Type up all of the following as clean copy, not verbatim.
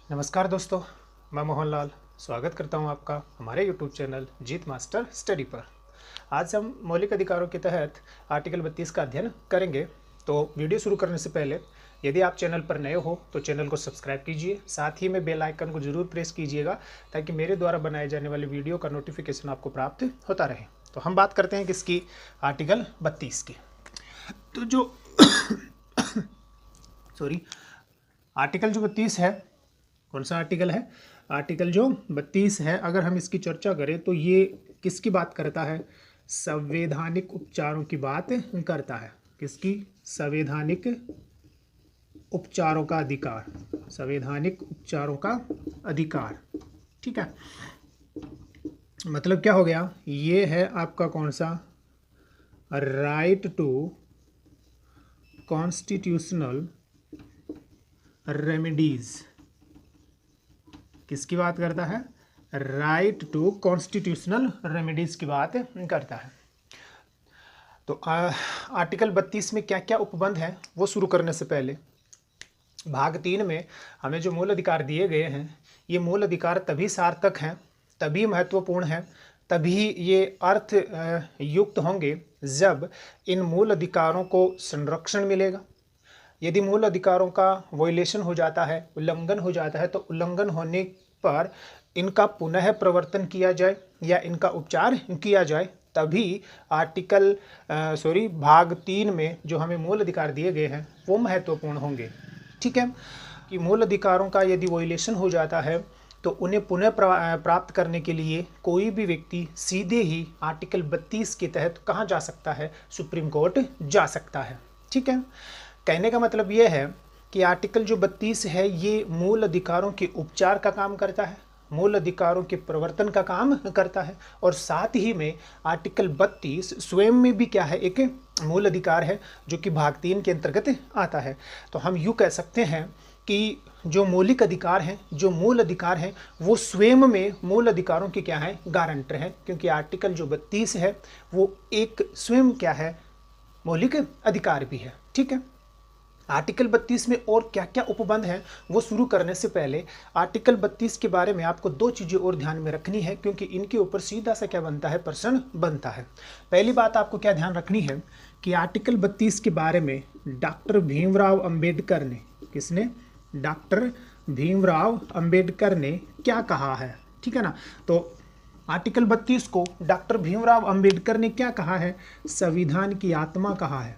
नमस्कार दोस्तों, मैं मोहनलाल स्वागत करता हूं आपका हमारे YouTube चैनल जीत मास्टर स्टडी पर। आज हम मौलिक अधिकारों के तहत आर्टिकल 32 का अध्ययन करेंगे। तो वीडियो शुरू करने से पहले यदि आप चैनल पर नए हो तो चैनल को सब्सक्राइब कीजिए, साथ ही में बेल आइकन को जरूर प्रेस कीजिएगा ताकि मेरे द्वारा बनाए जाने वाले वीडियो का नोटिफिकेशन आपको प्राप्त होता रहे। तो हम बात करते हैं किसकी, आर्टिकल 32 की। तो जो आर्टिकल जो 32 है, कौन सा आर्टिकल है? आर्टिकल जो 32 है, अगर हम इसकी चर्चा करें तो ये किसकी बात करता है? संवैधानिक उपचारों की बात करता है। किसकी? संवैधानिक उपचारों का अधिकार, संवैधानिक उपचारों का अधिकार। ठीक है, मतलब क्या हो गया? ये है आपका कौन सा? Right to constitutional remedies. किसकी बात करता है? राइट टू कॉन्स्टिट्यूशनल रेमेडीज की बात करता है। तो आर्टिकल 32 में क्या क्या उपबंध है वो शुरू करने से पहले भाग 3 में हमें जो मूल अधिकार दिए गए हैं, ये मूल अधिकार तभी सार्थक हैं, तभी महत्वपूर्ण हैं, तभी ये अर्थ युक्त होंगे जब इन मूल अधिकारों को संरक्षण मिलेगा। यदि मूल अधिकारों का वॉयलेशन हो जाता है, उल्लंघन हो जाता है, तो उल्लंघन होने पर इनका पुनः प्रवर्तन किया जाए या इनका उपचार किया जाए, तभी भाग 3 में जो हमें मूल अधिकार दिए गए हैं वो महत्वपूर्ण होंगे। ठीक है, कि मूल अधिकारों का यदि वॉयलेशन हो जाता है तो उन्हें पुनः प्राप्त करने के लिए कोई भी व्यक्ति सीधे ही आर्टिकल 32 के तहत कहाँ जा सकता है? सुप्रीम कोर्ट जा सकता है। ठीक है, कहने का मतलब ये है कि आर्टिकल जो 32 है ये मूल अधिकारों के उपचार का काम करता है, मूल अधिकारों के प्रवर्तन का काम करता है, और साथ ही में आर्टिकल 32 स्वयं में भी क्या है? एक मूल अधिकार है जो कि भाग 3 के अंतर्गत आता है। तो हम यूँ कह सकते हैं कि जो मौलिक अधिकार हैं, जो मूल अधिकार हैं, वो स्वयं में मूल अधिकारों के क्या हैं? गारंटर हैं, क्योंकि आर्टिकल जो 32 है वो एक स्वयं क्या है? मौलिक अधिकार भी है। ठीक है, आर्टिकल 32 में और क्या क्या उपबंध हैं वो शुरू करने से पहले आर्टिकल 32 के बारे में आपको दो चीज़ें और ध्यान में रखनी है, क्योंकि इनके ऊपर सीधा सा क्या बनता है? प्रश्न बनता है। पहली बात आपको क्या ध्यान रखनी है कि आर्टिकल 32 के बारे में डॉक्टर भीमराव अंबेडकर ने, किसने? डॉक्टर भीमराव अंबेडकर ने क्या कहा है? ठीक है ना, तो आर्टिकल 32 को डॉक्टर भीमराव अंबेडकर ने क्या कहा है? संविधान की आत्मा कहा है।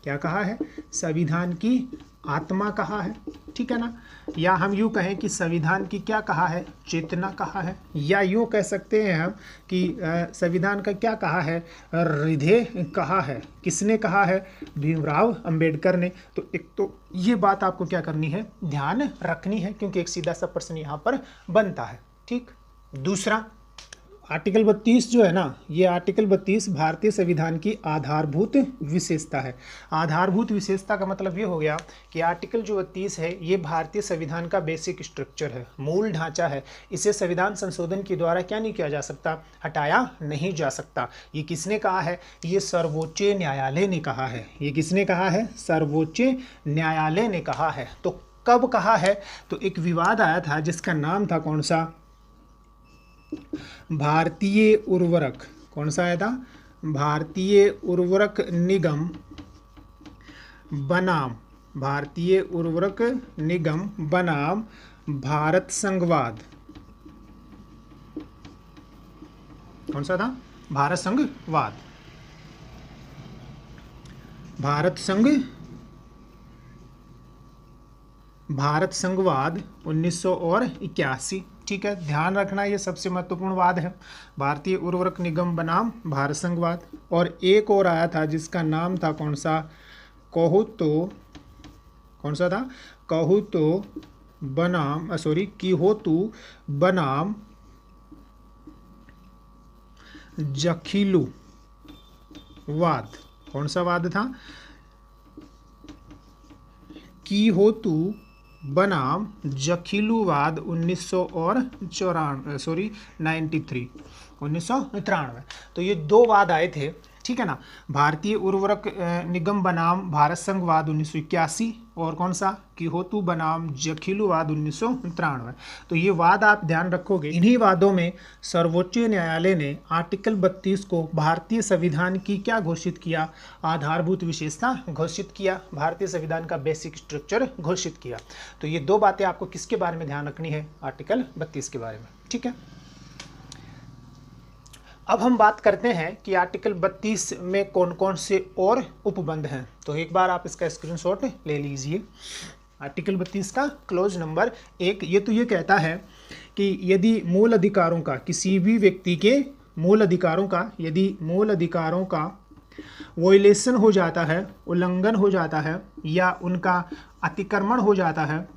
क्या कहा है? संविधान की आत्मा कहा है। ठीक है ना, या हम यूँ कहें कि संविधान की क्या कहा है? चेतना कहा है, या यूँ कह सकते हैं हम कि संविधान का क्या कहा है? हृदय कहा है। किसने कहा है? भीमराव अंबेडकर ने। तो एक तो ये बात आपको क्या करनी है? ध्यान रखनी है, क्योंकि एक सीधा सा प्रश्न यहाँ पर बनता है। ठीक, दूसरा आर्टिकल 32 जो है ना, ये आर्टिकल 32 भारतीय संविधान की आधारभूत विशेषता है। आधारभूत विशेषता का मतलब ये हो गया कि आर्टिकल जो 32 है ये भारतीय संविधान का बेसिक स्ट्रक्चर है, मूल ढांचा है। इसे संविधान संशोधन के द्वारा क्या नहीं किया जा सकता? हटाया नहीं जा सकता। ये किसने कहा है? ये सर्वोच्च न्यायालय ने कहा है। ये किसने कहा है? सर्वोच्च न्यायालय ने कहा है। तो कब कहा है? तो एक विवाद आया था जिसका नाम था कौन सा? भारतीय उर्वरक। कौन सा आया था? भारतीय उर्वरक निगम बनाम, भारतीय उर्वरक निगम बनाम भारत संघवाद। कौन सा था? भारत संघवाद। भारत संघवाद 1981। ठीक है, ध्यान रखना ये सबसे महत्वपूर्ण वाद है, भारतीय उर्वरक निगम बनाम भारत संघवाद। और एक और आया था जिसका नाम था कौन सा? कहो तो, कौन सा था? कहो तो बनाम किहोतु बनाम जखिलू वाद। कौन सा वाद था? किहोतु बनाम जखिलूवाद 1993। तो ये दो वाद आए थे। ठीक है ना। भारतीय उर्वरक निगम बनाम भारत संघवाद 1981, और कौन सा, कियोतो बनाम जखिलुवाद 1993। तो ये वाद आप ध्यान रखोगे। इन्हीं वादों में सर्वोच्च न्यायालय ने आर्टिकल 32 को भारतीय संविधान की क्या घोषित किया, आधारभूत विशेषता घोषित किया, भारतीय संविधान का बेसिक स्ट्रक्चर घोषित किया। तो ये दो बातें आपको किसके बारे में ध्यान रखनी है, आर्टिकल 32 के बारे में, ठीक है। अब हम बात करते हैं कि आर्टिकल 32 में कौन कौन से और उपबंध हैं। तो एक बार आप इसका स्क्रीनशॉट ले लीजिए। आर्टिकल 32 का क्लोज नंबर 1 ये कहता है कि यदि मूल अधिकारों का, किसी भी व्यक्ति के मूल अधिकारों का, यदि मूल अधिकारों का वोलेशन हो जाता है, उल्लंघन हो जाता है, या उनका अतिक्रमण हो जाता है,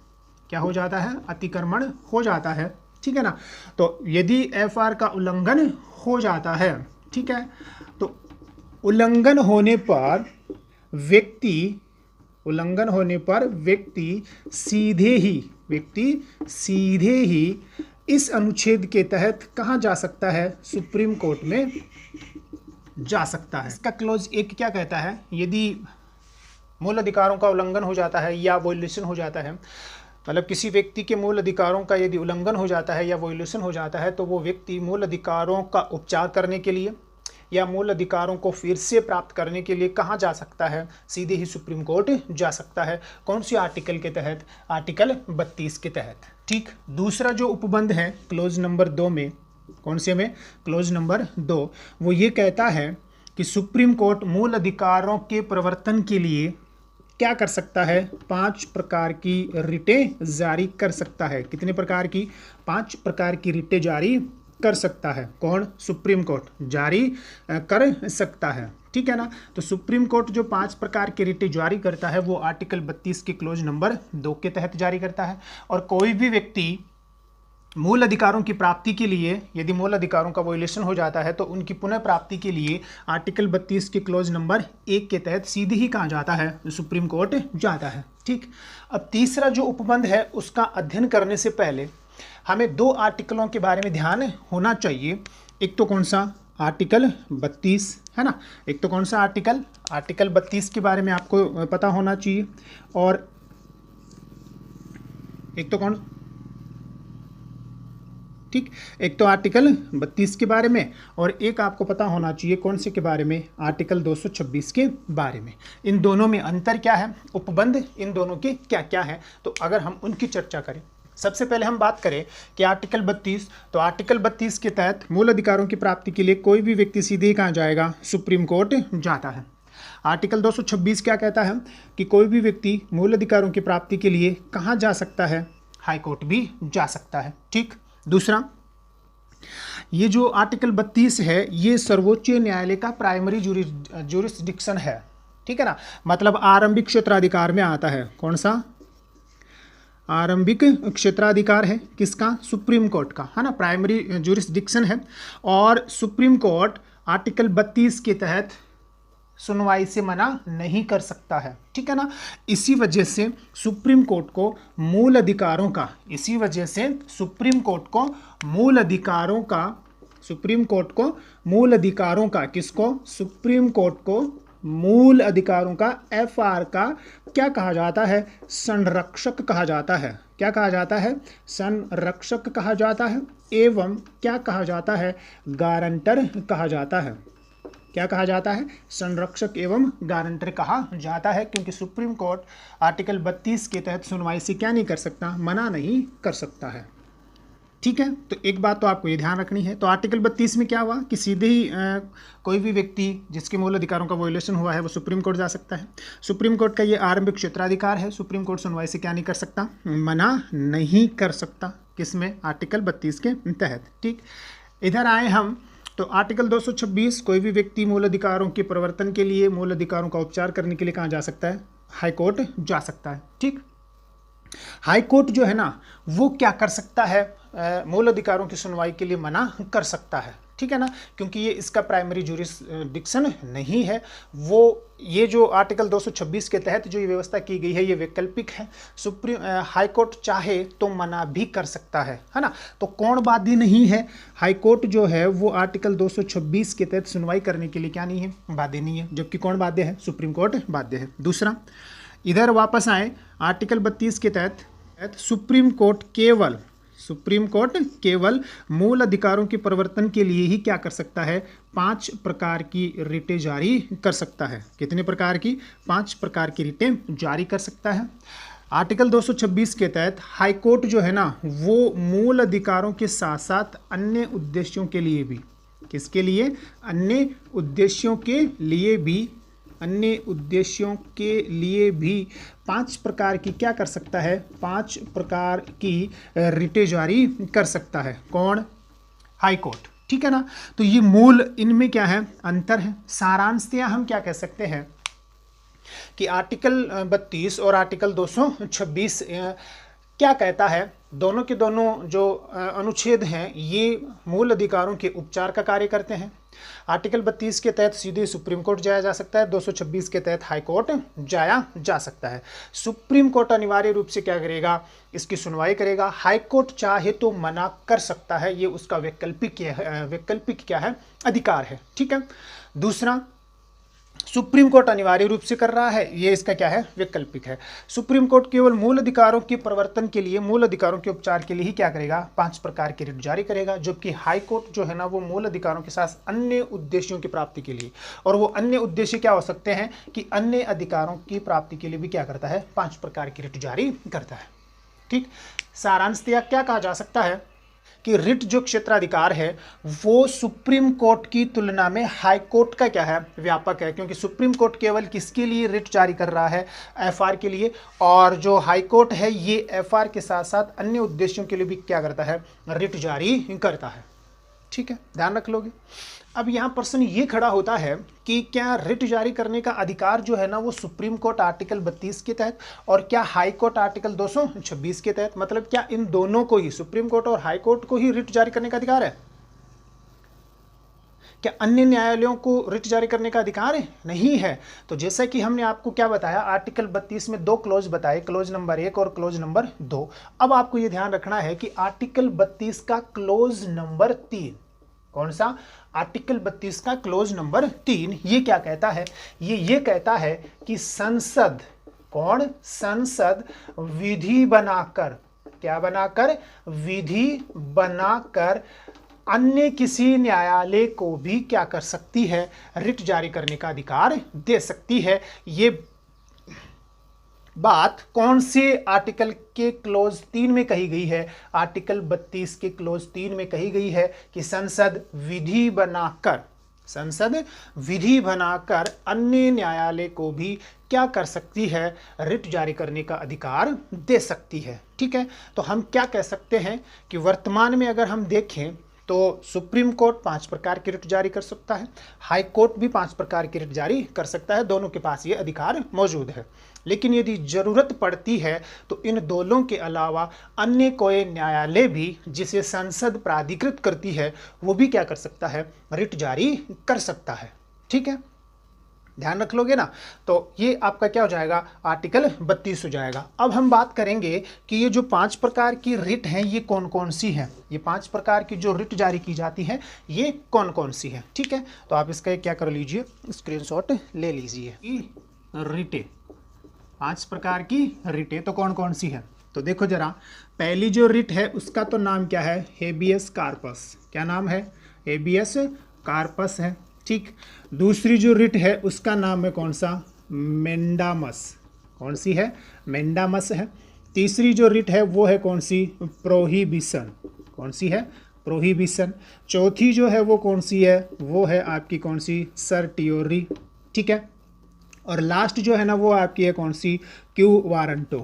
क्या हो जाता है, अतिक्रमण हो जाता है, ठीक है ना। तो यदि एफआर का उल्लंघन हो जाता है, ठीक है, तो उल्लंघन होने पर व्यक्ति सीधे ही इस अनुच्छेद के तहत कहाँ जा सकता है, सुप्रीम कोर्ट में जा सकता है। इसका क्लोज 1 क्या कहता है, यदि मूल अधिकारों का उल्लंघन हो जाता है या वोल्यूशन हो जाता है, मतलब किसी व्यक्ति के मूल अधिकारों का यदि उल्लंघन हो जाता है या वोल्यूशन हो जाता है, तो वो व्यक्ति मूल अधिकारों का उपचार करने के लिए या मूल अधिकारों को फिर से प्राप्त करने के लिए कहाँ जा सकता है, सीधे ही सुप्रीम कोर्ट जा सकता है। कौन सी आर्टिकल के तहत, आर्टिकल 32 के तहत, ठीक। दूसरा जो उपबंध है क्लोज नंबर 2 में, कौन से में, क्लोज नंबर 2, वो ये कहता है कि सुप्रीम कोर्ट मूल अधिकारों के प्रवर्तन के लिए क्या कर सकता है, 5 प्रकार की रिटें जारी कर सकता है। कितने प्रकार की, 5 प्रकार की रिटें जारी कर सकता है। कौन, सुप्रीम कोर्ट जारी कर सकता है, ठीक है ना। तो सुप्रीम कोर्ट जो 5 प्रकार की रिटें जारी करता है वो आर्टिकल 32 के क्लोज नंबर 2 के तहत जारी करता है। और कोई भी व्यक्ति मूल अधिकारों की प्राप्ति के लिए, यदि मूल अधिकारों का वोल्यूशन हो जाता है, तो उनकी पुनः प्राप्ति के लिए आर्टिकल 32 के क्लोज नंबर 1 के तहत सीधे ही कहाँ जाता है, सुप्रीम कोर्ट जाता है, ठीक। अब तीसरा जो उपबंध है उसका अध्ययन करने से पहले हमें 2 आर्टिकलों के बारे में ध्यान होना चाहिए। एक तो कौन सा, आर्टिकल 32 है ना, एक तो कौन सा आर्टिकल 32 के बारे में आपको पता होना चाहिए, और एक तो कौन, ठीक, एक तो आर्टिकल 32 के बारे में, और एक आपको पता होना चाहिए कौन से के बारे में, आर्टिकल 226 के बारे में। इन दोनों में अंतर क्या है, उपबंध इन दोनों के क्या क्या है, तो अगर हम उनकी चर्चा करें, सबसे पहले हम बात करें कि आर्टिकल 32, तो आर्टिकल 32 के तहत मूल अधिकारों की प्राप्ति के लिए कोई भी व्यक्ति सीधे ही कहाँ जाएगा, सुप्रीम कोर्ट जाता है। आर्टिकल 226 क्या कहता है कि कोई भी व्यक्ति मूल अधिकारों की प्राप्ति के लिए कहाँ जा सकता है, हाई कोर्ट भी जा सकता है, ठीक। दूसरा, ये जो आर्टिकल 32 है ये सर्वोच्च न्यायालय का प्राइमरी ज्यूरिसडिक्शन है, ठीक है ना, मतलब आरंभिक क्षेत्राधिकार में आता है। कौन सा, आरंभिक क्षेत्राधिकार है किसका, सुप्रीम कोर्ट का, है ना, प्राइमरी ज्यूरिसडिक्शन है। और सुप्रीम कोर्ट आर्टिकल 32 के तहत सुनवाई से मना नहीं कर सकता है, ठीक है ना। इसी वजह से सुप्रीम कोर्ट को मूल अधिकारों का, इसी वजह से सुप्रीम कोर्ट को मूल अधिकारों का, सुप्रीम कोर्ट को मूल अधिकारों का, किसको, सुप्रीम कोर्ट को मूल अधिकारों का, एफआर का क्या कहा जाता है, संरक्षक कहा जाता है। क्या कहा जाता है, संरक्षक कहा जाता है, एवं क्या कहा जाता है, गारंटर कहा जाता है। क्या कहा जाता है, संरक्षक एवं गारंटर कहा जाता है, क्योंकि सुप्रीम कोर्ट आर्टिकल 32 के तहत सुनवाई से क्या नहीं कर सकता, मना नहीं कर सकता है, ठीक है। तो एक बात तो आपको ये ध्यान रखनी है। तो आर्टिकल 32 में क्या हुआ कि सीधे ही कोई भी व्यक्ति जिसके मूल अधिकारों का वोल्यूशन हुआ है वो सुप्रीम कोर्ट जा सकता है। सुप्रीम कोर्ट का ये आरंभिक क्षेत्राधिकार है, सुप्रीम कोर्ट सुनवाई से क्या नहीं कर सकता, मना नहीं कर सकता, किसमें, आर्टिकल 32 के तहत, ठीक। इधर आए हम, तो आर्टिकल 226, कोई भी व्यक्ति मूल अधिकारों के प्रवर्तन के लिए, मूल अधिकारों का उपचार करने के लिए कहाँ जा सकता है, हाई कोर्ट जा सकता है, ठीक। हाई कोर्ट जो है ना वो क्या कर सकता है, मूल अधिकारों की सुनवाई के लिए मना कर सकता है, ठीक है ना, क्योंकि ये इसका प्राइमरी ज्यूरिसडिक्शन नहीं है। वो ये जो आर्टिकल 226 के तहत जो ये व्यवस्था की गई है ये वैकल्पिक है। सुप्रीम हाई कोर्ट चाहे तो मना भी कर सकता है ना। तो कौन बाध्य नहीं है, हाई कोर्ट जो है वो आर्टिकल 226 के तहत सुनवाई करने के लिए क्या नहीं है, बाध्य नहीं है। जबकि कौन बाध्य है, सुप्रीम कोर्ट बाध्य है। दूसरा, इधर वापस आए, आर्टिकल 32 के तहत सुप्रीम कोर्ट केवल मूल अधिकारों के परिवर्तन के लिए ही क्या कर सकता है, 5 प्रकार की रिटें जारी कर सकता है। कितने प्रकार की, 5 प्रकार की रिटें जारी कर सकता है। आर्टिकल 226 के तहत हाई कोर्ट जो है ना वो मूल अधिकारों के साथ साथ अन्य उद्देश्यों के लिए भी, किसके लिए, अन्य उद्देश्यों के लिए भी 5 प्रकार की क्या कर सकता है, 5 प्रकार की रिटें जारी कर सकता है। कौन, हाई कोर्ट, ठीक है ना। तो ये मूल इनमें क्या है, अंतर है। सारांशतया हम क्या कह सकते हैं कि आर्टिकल 32 और आर्टिकल 226 क्या कहता है, दोनों के दोनों जो अनुच्छेद हैं ये मूल अधिकारों के उपचार का कार्य करते हैं। आर्टिकल 32 के तहत सीधे सुप्रीम कोर्ट जाया जा सकता है, 226 के तहत हाई कोर्ट जाया जा सकता है। सुप्रीम कोर्ट अनिवार्य रूप से क्या करेगा, इसकी सुनवाई करेगा। हाई कोर्ट चाहे तो मना कर सकता है, ये उसका वैकल्पिक क्या है, अधिकार है, ठीक है। दूसरा, सुप्रीम कोर्ट अनिवार्य रूप से कर रहा है, ये इसका क्या है, वैकल्पिक है। सुप्रीम कोर्ट केवल मूल अधिकारों के परिवर्तन के लिए, मूल अधिकारों के उपचार के लिए ही क्या करेगा, 5 प्रकार की रिट जारी करेगा। जबकि हाई कोर्ट जो है ना वो मूल अधिकारों के साथ अन्य उद्देश्यों की प्राप्ति के लिए, और वो अन्य उद्देश्य क्या हो सकते हैं कि अन्य अधिकारों की प्राप्ति के लिए भी क्या करता है, 5 प्रकार की रिट जारी करता है, ठीक। सारांशतया क्या कहा जा सकता है कि रिट जो क्षेत्राधिकार है वो सुप्रीम कोर्ट की तुलना में हाई कोर्ट का क्या है, व्यापक है। क्योंकि सुप्रीम कोर्ट केवल किसके लिए रिट जारी कर रहा है, एफआर के लिए, और जो हाई कोर्ट है ये एफआर के साथ साथ अन्य उद्देश्यों के लिए भी क्या करता है, रिट जारी करता है, ठीक है, ध्यान रख लोगे। अब यहाँ प्रश्न ये खड़ा होता है कि क्या रिट जारी करने का अधिकार जो है ना वो सुप्रीम कोर्ट आर्टिकल 32 के तहत और क्या हाई कोर्ट आर्टिकल 226 के तहत, मतलब क्या इन दोनों को ही, सुप्रीम कोर्ट और हाई कोर्ट को ही रिट जारी करने का अधिकार है? क्या अन्य न्यायालयों को रिट जारी करने का अधिकार है? नहीं है। तो जैसा कि हमने आपको क्या बताया, आर्टिकल 32 में 2 क्लोज बताए, क्लोज नंबर 1 और क्लोज नंबर 2। अब आपको यह ध्यान रखना है कि आर्टिकल 32 का क्लोज नंबर 3, कौन सा, आर्टिकल 32 का क्लोज नंबर 3, ये क्या कहता है, ये कहता है कि संसद, कौन, संसद विधि बनाकर, क्या बनाकर, विधि बनाकर अन्य किसी न्यायालय को भी क्या कर सकती है, रिट जारी करने का अधिकार दे सकती है। ये बात कौन से आर्टिकल के क्लोज 3 में कही गई है, आर्टिकल 32 के क्लोज 3 में कही गई है कि संसद विधि बनाकर अन्य न्यायालय को भी क्या कर सकती है, रिट जारी करने का अधिकार दे सकती है, ठीक है। तो हम क्या कह सकते हैं कि वर्तमान में अगर हम देखें तो सुप्रीम कोर्ट 5 प्रकार की रिट जारी कर सकता है, हाई कोर्ट भी 5 प्रकार की रिट जारी कर सकता है, दोनों के पास ये अधिकार मौजूद है। लेकिन यदि जरूरत पड़ती है तो इन दोनों के अलावा अन्य कोई न्यायालय भी जिसे संसद प्राधिकृत करती है वो भी क्या कर सकता है, रिट जारी कर सकता है, ठीक है, ध्यान रख लोगे ना। तो ये आपका क्या हो जाएगा, आर्टिकल 32 हो जाएगा। अब हम बात करेंगे कि ये जो 5 प्रकार की रिट हैं ये कौन कौन सी हैं, ये 5 प्रकार की जो रिट जारी की जाती हैं ये कौन कौन सी हैं, ठीक है। तो आप इसका क्या कर लीजिए, स्क्रीनशॉट ले लीजिए। रिटें, 5 प्रकार की रिटें तो कौन कौन सी है, तो देखो जरा, पहली जो रिट है उसका तो नाम क्या है, हेबियस कार्पस, क्या नाम है, हेबियस कार्पस है, ठीक। दूसरी जो रिट है उसका नाम है कौन सा, मेंडामस, कौन सी है, मेंडामस है। तीसरी जो रिट है वो है कौन सी, प्रोहिबिशन, कौन सी है, प्रोहिबिशन। चौथी जो है वो कौन सी है, वो है आपकी कौन सी, सर्टियोरी, ठीक है। और लास्ट जो है ना वो आपकी है कौन सी, क्यू वारंटो,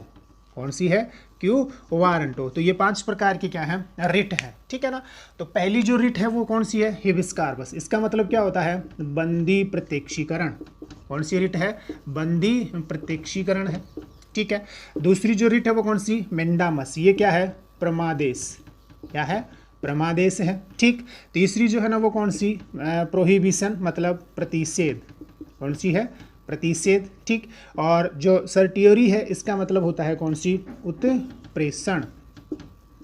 कौन सी है, क्यू वारंटो। तो ये 5 प्रकार की क्या है, रिट है, ठीक है ना। तो पहली जो रिट है वो कौन सी है, हेबियस कार्पस, इसका मतलब क्या होता है, बंदी प्रत्यक्षीकरण, कौन सी रिट है, बंदी प्रत्यक्षीकरण है, ठीक है। दूसरी जो रिट है वो कौन सी, मेंडामस, ये क्या है, प्रमादेश, क्या है, प्रमादेश है। ठीक, तीसरी जो है ना वो कौन सी, प्रोहिबिशन मतलब प्रतिषेध, कौन सी है, प्रतिषेध। ठीक, और जो सर्टियोरी है इसका मतलब होता है कौन सी, उत्प्रेषण।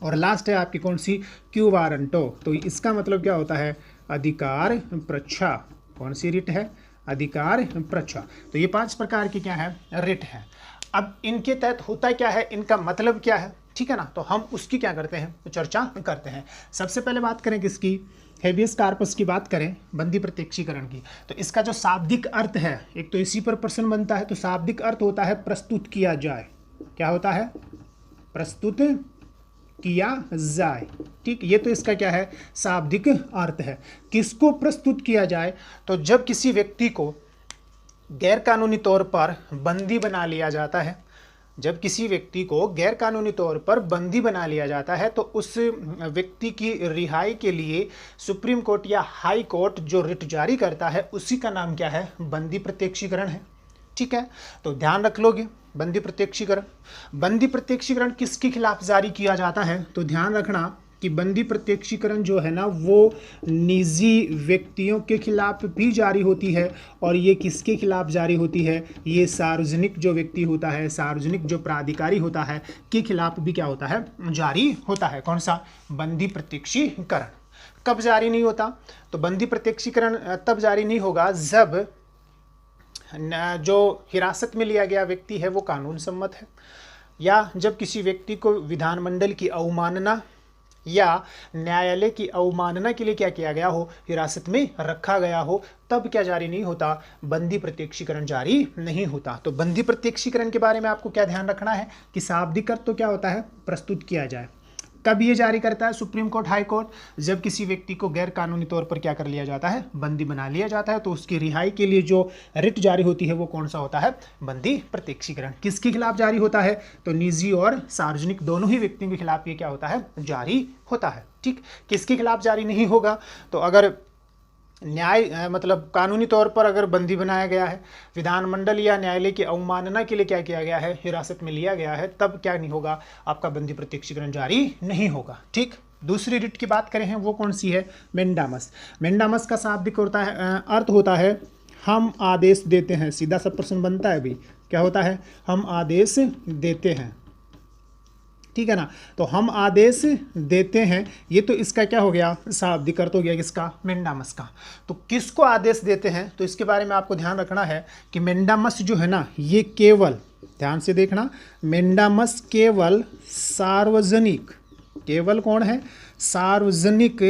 और लास्ट है आपकी कौन सी, क्यू वारंटो, तो इसका मतलब क्या होता है, अधिकार प्रच्छा। कौन सी रिट है, अधिकार प्रच्छा। तो ये 5 प्रकार की क्या है, रिट है। अब इनके तहत होता क्या है, इनका मतलब क्या है, ठीक है ना, तो हम उसकी क्या करते हैं, तो चर्चा करते हैं। सबसे पहले बात करें किसकी, हेबियस कार्पस की बात करें, बंदी प्रत्यक्षीकरण की। तो इसका जो शाब्दिक अर्थ है, एक तो इसी पर प्रश्न बनता है, तो शाब्दिक अर्थ होता है प्रस्तुत किया जाए। क्या होता है, प्रस्तुत किया जाए। ठीक, ये तो इसका क्या है, शाब्दिक अर्थ है। किसको प्रस्तुत किया जाए, तो जब किसी व्यक्ति को गैर कानूनी तौर पर बंदी बना लिया जाता है, जब किसी व्यक्ति को गैर कानूनी तौर पर बंदी बना लिया जाता है, तो उस व्यक्ति की रिहाई के लिए सुप्रीम कोर्ट या हाई कोर्ट जो रिट जारी करता है, उसी का नाम क्या है, बंदी प्रत्यक्षीकरण है। ठीक है, तो ध्यान रख लोगे, बंदी प्रत्यक्षीकरण। बंदी प्रत्यक्षीकरण किसके खिलाफ जारी किया जाता है, तो ध्यान रखना कि बंदी प्रत्यक्षीकरण जो है ना वो निजी व्यक्तियों के खिलाफ भी जारी होती है, और ये किसके खिलाफ जारी होती है, ये सार्वजनिक जो व्यक्ति होता है, सार्वजनिक जो प्राधिकारी होता है के खिलाफ भी क्या होता है, जारी होता है। कौन सा, बंदी प्रत्यक्षीकरण। कब जारी नहीं होता, तो बंदी प्रत्यक्षीकरण तब जारी नहीं होगा जब जो हिरासत में लिया गया व्यक्ति है वो कानून सम्मत है, या जब किसी व्यक्ति को विधानमंडल की अवमानना या न्यायालय की अवमानना के लिए क्या किया गया हो, हिरासत में रखा गया हो, तब क्या जारी नहीं होता, बंदी प्रत्यक्षीकरण जारी नहीं होता। तो बंदी प्रत्यक्षीकरण के बारे में आपको क्या ध्यान रखना है कि शाब्दिक अर्थ तो क्या होता है, प्रस्तुत किया जाए। कब ये जारी करता है सुप्रीम कोर्ट, हाई कोर्ट, जब किसी व्यक्ति को गैर कानूनी तौर पर क्या कर लिया जाता है, बंदी बना लिया जाता है, तो उसकी रिहाई के लिए जो रिट जारी होती है वो कौन सा होता है, बंदी प्रत्यक्षीकरण। किसके खिलाफ जारी होता है, तो निजी और सार्वजनिक दोनों ही व्यक्तियों के खिलाफ ये क्या होता है, जारी होता है। ठीक, किसके खिलाफ जारी नहीं होगा, तो अगर न्याय मतलब कानूनी तौर पर अगर बंदी बनाया गया है, विधानमंडल या न्यायालय की अवमानना के लिए क्या किया गया है, हिरासत में लिया गया है, तब क्या नहीं होगा, आपका बंदी प्रत्यक्षीकरण जारी नहीं होगा। ठीक, दूसरी रिट की बात करें हैं वो कौन सी है, मेंडामस। मेंडामस का शाब्दिक होता है अर्थ होता है हम आदेश देते हैं। सीधा सा प्रश्न बनता है अभी, क्या होता है, हम आदेश देते हैं। ठीक है ना, तो हम आदेश देते हैं, ये तो इसका क्या हो गया, शाब्दिक अर्थ हो गया किसका, मेंडामस का। तो किसको आदेश देते हैं, तो इसके बारे में आपको ध्यान रखना है कि मेंडामस जो है ना ये केवल, ध्यान से देखना, मेंडामस केवल सार्वजनिक, केवल कौन है, सार्वजनिक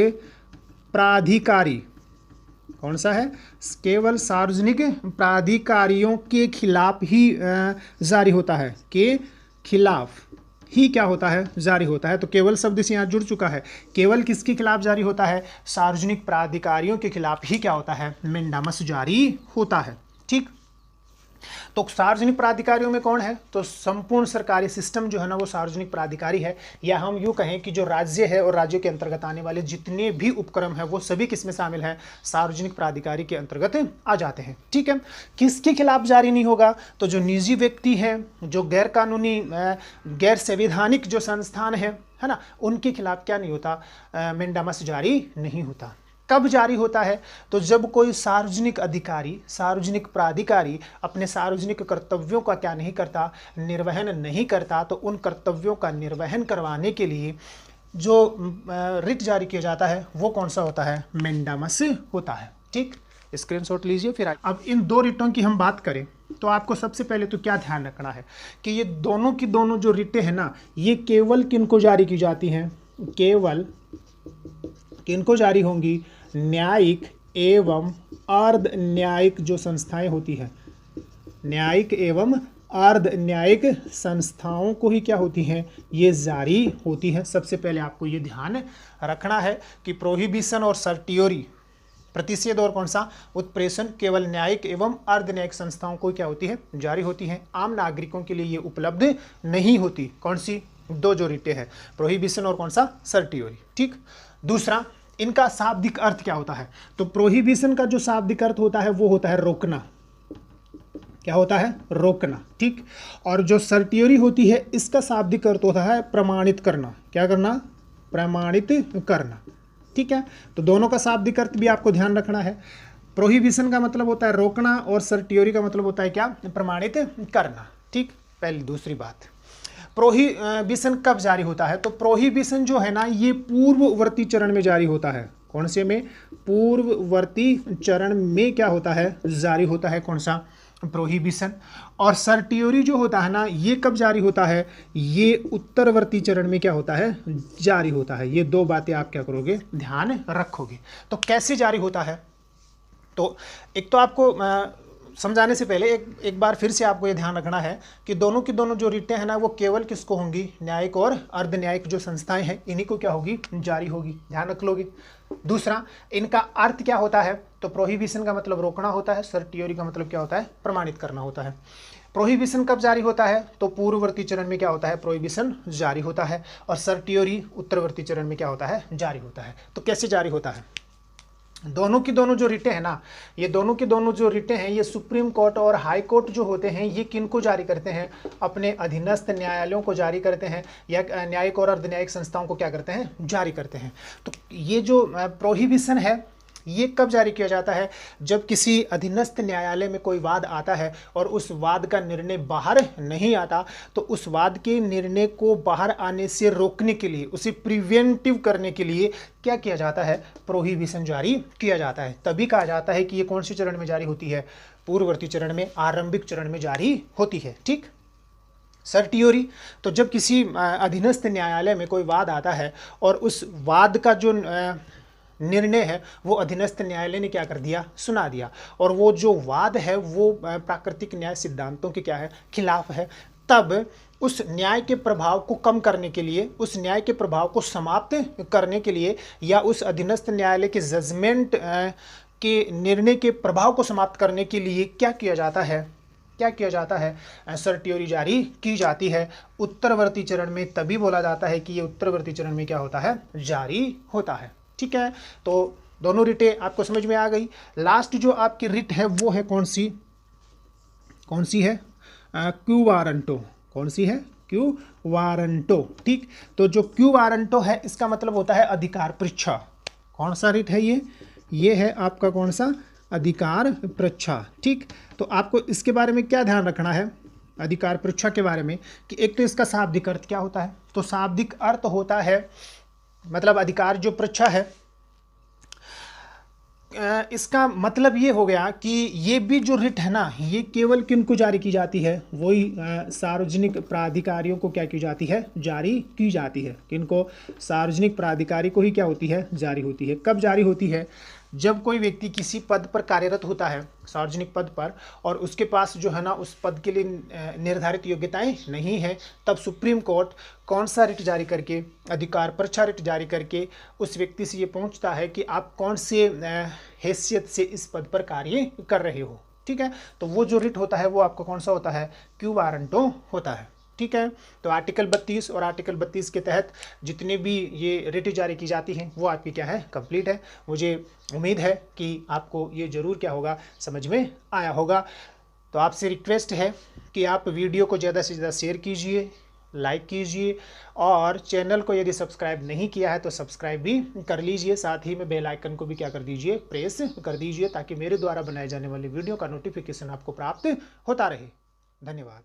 प्राधिकारी। कौन सा है, केवल सार्वजनिक प्राधिकारियों के खिलाफ ही जारी होता है, के खिलाफ ही क्या होता है, जारी होता है। तो केवल शब्द से यहाँ जुड़ चुका है, केवल किसके खिलाफ जारी होता है, सार्वजनिक प्राधिकारियों के खिलाफ ही क्या होता है, मेंडामस जारी होता है। ठीक, तो सार्वजनिक प्राधिकारियों में कौन है, तो संपूर्ण सरकारी सिस्टम जो है ना वो सार्वजनिक प्राधिकारी है, या हम यूँ कहें कि जो राज्य है और राज्यों के अंतर्गत आने वाले जितने भी उपक्रम है वो सभी किसमें शामिल हैं, सार्वजनिक प्राधिकारी के अंतर्गत आ जाते हैं। ठीक है, किसके खिलाफ जारी नहीं होगा, तो जो निजी व्यक्ति हैं, जो गैर कानूनी गैर संवैधानिक जो संस्थान है ना, उनके खिलाफ क्या नहीं होता, मेंडामस जारी नहीं होता। कब जारी होता है, तो जब कोई सार्वजनिक अधिकारी, सार्वजनिक प्राधिकारी अपने सार्वजनिक कर्तव्यों का क्या नहीं करता, निर्वहन नहीं करता, तो उन कर्तव्यों का निर्वहन करवाने के लिए जो रिट जारी किया जाता है वो कौन सा होता है, मेंडामस होता है। ठीक, स्क्रीनशॉट लीजिए। फिर अब इन दो रिटों की हम बात करें तो आपको सबसे पहले तो क्या ध्यान रखना है कि ये दोनों की दोनों जो रिटें हैं ना, ये केवल किनको जारी की जाती हैं, केवल किनको जारी होंगी, न्यायिक एवं अर्ध न्यायिक जो संस्थाएं होती हैं, न्यायिक एवं अर्ध न्यायिक संस्थाओं को ही क्या होती हैं, ये जारी होती है। सबसे पहले आपको ये ध्यान रखना है कि प्रोहिबिशन और सर्टियोरी, प्रतिषेध और कौन सा, उत्प्रेषण, केवल न्यायिक एवं अर्ध न्यायिक संस्थाओं को क्या होती है, जारी होती हैं। आम नागरिकों के लिए ये उपलब्ध नहीं होती। कौन सी, दो जो रिटें हैं, प्रोहिबिशन और कौन सा, सर्टियोरी। ठीक, दूसरा, इनका शाब्दिक अर्थ क्या होता है, तो प्रोहिबिशन का जो शाब्दिक अर्थ होता है वो होता है रोकना। क्या होता है, रोकना। ठीक, और जो सर्टियोरी होती है इसका शाब्दिक अर्थ होता है प्रमाणित करना। क्या करना, प्रमाणित करना। ठीक है, तो दोनों का शाब्दिक अर्थ भी आपको ध्यान रखना है। प्रोहिबिशन का मतलब होता है रोकना और सर्टियोरी का मतलब होता है क्या, प्रमाणित करना। ठीक, पहली दूसरी बात, प्रोहिबिशन कब जारी होता है, तो प्रोहिबिशन जो है ना ये पूर्ववर्ती चरण में जारी होता है। कौन से में, पूर्ववर्ती चरण में क्या होता है, जारी होता है, कौन सा, प्रोहिबिशन। और सर्टियोरी जो होता है ना ये कब जारी होता है, ये उत्तरवर्ती चरण में क्या होता है, जारी होता है। ये दो बातें आप क्या करोगे, ध्यान रखोगे। तो कैसे जारी होता है, तो एक तो आपको समझाने से पहले एक बार फिर से आपको ये ध्यान रखना है कि दोनों की दोनों जो रिटें हैं ना वो केवल किसको होंगी, न्यायिक और अर्ध न्यायिक जो संस्थाएं हैं इन्हीं को क्या होगी, जारी होगी, ध्यान रख लोगे। दूसरा, इनका अर्थ क्या होता है, तो प्रोहिबिशन का मतलब रोकना होता है, सर्टियोरी का मतलब क्या होता है, प्रमाणित करना होता है। प्रोहिबिशन कब जारी होता है, तो पूर्ववर्ती चरण में क्या होता है, प्रोहिबिशन जारी होता है, और सर्टियोरी उत्तरवर्ती चरण में क्या होता है, जारी होता है। तो कैसे जारी होता है, दोनों की दोनों जो रिटें हैं ना, ये दोनों की दोनों जो रिटें हैं ये सुप्रीम कोर्ट और हाई कोर्ट जो होते हैं ये किनको जारी करते हैं, अपने अधीनस्थ न्यायालयों को जारी करते हैं, या न्यायिक और अर्ध न्यायिक संस्थाओं को क्या करते हैं, जारी करते हैं। तो ये जो प्रोहिबिशन है ये कब जारी किया जाता है, जब किसी अधीनस्थ न्यायालय में कोई वाद आता है और उस वाद का निर्णय बाहर नहीं आता, तो उस वाद के निर्णय को बाहर आने से रोकने के लिए, उसे प्रिवेंटिव करने के लिए क्या किया जाता है, प्रोहिबिशन जारी किया जाता है। तभी कहा जाता है कि ये कौन सी चरण में जारी होती है, पूर्ववर्ती चरण में, आरंभिक चरण में जारी होती है। ठीक, सर्टियोरी, तो जब किसी अधीनस्थ न्यायालय में कोई वाद आता है और उस वाद का जो निर्णय है वो अधीनस्थ न्यायालय ने क्या कर दिया, सुना दिया, और वो जो वाद है वो प्राकृतिक न्याय सिद्धांतों के क्या है, खिलाफ है, तब उस न्याय के प्रभाव को कम करने के लिए, उस न्याय के प्रभाव को समाप्त करने के लिए, या उस अधीनस्थ न्यायालय के जजमेंट के निर्णय के प्रभाव को समाप्त करने के लिए क्या किया जाता है, क्या किया जाता है, सर्टियोरी जारी की जाती है। उत्तरवर्ती चरण में तभी बोला जाता है कि ये उत्तरवर्ती चरण में क्या होता है, जारी होता है। ठीक है, तो दोनों रिटें आपको समझ में आ गई। लास्ट जो आपकी रिट है वो है कौन सी, कौन सी है, क्यू वारंटो। कौन सी है, क्यू वारंटो। ठीक, तो जो क्यू वारंटो है इसका मतलब होता है अधिकार परीक्षा। कौन सा रिट है ये है आपका कौन सा, अधिकार परीक्षा। ठीक, तो आपको इसके बारे में क्या ध्यान रखना है, अधिकार परीक्षा के बारे में, कि एक तो इसका शाब्दिक अर्थ क्या होता है, तो शाब्दिक अर्थ होता है मतलब अधिकार जो परीक्षा है, इसका मतलब ये हो गया कि ये भी जो रिट है ना ये केवल किनको जारी की जाती है, वही सार्वजनिक प्राधिकारियों को क्या की जाती है, जारी की जाती है। किनको, सार्वजनिक प्राधिकारी को ही क्या होती है, जारी होती है। कब जारी होती है, जब कोई व्यक्ति किसी पद पर कार्यरत होता है, सार्वजनिक पद पर, और उसके पास जो है ना उस पद के लिए निर्धारित योग्यताएं नहीं है, तब सुप्रीम कोर्ट कौन सा रिट जारी करके, अधिकार परीक्षा रिट जारी करके उस व्यक्ति से ये पूछता है कि आप कौन से हैसियत से इस पद पर कार्य कर रहे हो। ठीक है, तो वो जो रिट होता है वो आपका कौन सा होता है, क्यू वारंटो होता है। ठीक है, तो आर्टिकल 32 और आर्टिकल 32 के तहत जितने भी ये रिट जारी की जाती हैं वो आपकी क्या है, कंप्लीट है। मुझे उम्मीद है कि आपको ये ज़रूर क्या होगा, समझ में आया होगा। तो आपसे रिक्वेस्ट है कि आप वीडियो को ज़्यादा से ज़्यादा शेयर कीजिए, लाइक कीजिए, और चैनल को यदि सब्सक्राइब नहीं किया है तो सब्सक्राइब भी कर लीजिए। साथ ही में बेल आइकन को भी क्या कर दीजिए, प्रेस कर दीजिए, ताकि मेरे द्वारा बनाए जाने वाले वीडियो का नोटिफिकेशन आपको प्राप्त होता रहे। धन्यवाद।